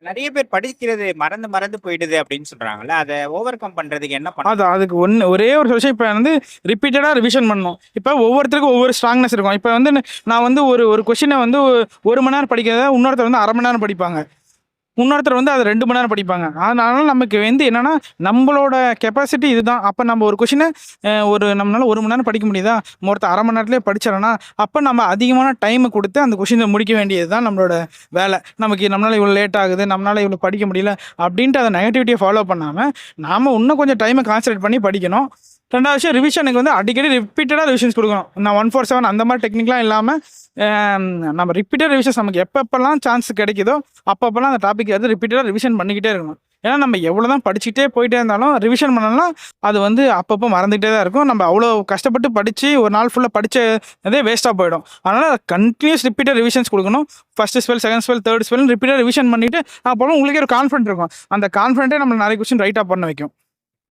நெறைய பேர் படிக்கிறது மறந்து மறந்து போயிடுது அப்படின்னு சொல்றாங்கல்ல. அத ஓவர் கம் பண்றதுக்கு என்ன பண்ணலாம்? அதுக்கு ஒரே ஒரு விஷயம். இப்போ வந்து ரிப்பீட்டடாக ரிவிஷன் பண்ணணும். இப்போ ஒவ்வொருத்தருக்கும் ஒவ்வொரு ஸ்ட்ராங்னஸ் இருக்கும். இப்போ வந்து நான் வந்து ஒரு கொஷினை வந்து 1 மணி நேரம் படிக்கிறத இன்னொருத்தர் வந்து 1/2 மணி நேரம் படிப்பாங்க. இன்னொருத்தர் வந்து அது 2 மணி நேரம் படிப்பாங்க. அதனால நமக்கு வந்து என்னன்னா, நம்மளோட கெப்பாசிட்டி இதுதான். அப்போ நம்ம ஒரு கொஷினை நம்மளால 1 மணி நேரம் படிக்க முடியுதா? ஒருத்தர் 1/2 மணி நேரத்திலே படிச்சிடறோன்னா, அப்போ நம்ம அதிகமான டைமை கொடுத்து அந்த கொஷினை முடிக்க வேண்டியது தான் நம்மளோட வேலை. நம்மளால இவ்வளோ லேட் ஆகுது, நம்மளால இவ்வளோ படிக்க முடியல அப்படின்ட்டு அந்த நெகட்டிவிட்டியை ஃபாலோ பண்ணாமல், நாம் இன்னும் கொஞ்சம் டைமை கான்சன்ட்ரேட் பண்ணி படிக்கணும். 2வது விஷயம், ரிவிஷனுக்கு வந்து அடிக்கடி ரிப்பீட்டடாக ரிவிஷன்ஸ் கொடுக்கணும். நான் 147 அந்த மாதிரி டெக்னிக்லாம் இல்லாமல் நம்ம ரிப்பீட்டட் ரிவிஷன்ஸ் நமக்கு எப்பப்பெல்லாம் சான்ஸ் கிடைக்குதோ அப்பப்பெல்லாம் அந்த டாபிக் வந்து ரிப்பீட்டடாக ரிவிஷன் பண்ணிக்கிட்டே இருக்கணும். ஏன்னா நம்ம எவ்வளோ தான் படிச்சுட்டே போயிட்டே இருந்தாலும் ரிவிஷன் பண்ணலாம் அது வந்து அப்பப்போ மறந்துகிட்டே தான் இருக்கும். நம்ம அவ்வளோ கஷ்டப்பட்டு படித்து ஒரு நாள் ஃபுல்லாக படித்ததே வேஸ்ட்டாக போயிடும். அதனால் கண்டினியூஸ் ரிப்பீட்டட் ரிவிஷன்ஸ் கொடுக்கணும். First spell, second spell, third spell repeated revision பண்ணிவிட்டு அப்போலாம் உங்களுக்கே ஒரு கான்ஃபிடென்ட் இருக்கும். அந்த கான்ஃபிடென்ட்டே நம்ம நிறைய கொஸ்டின் ரைட்டாக பண்ண வைக்கும்.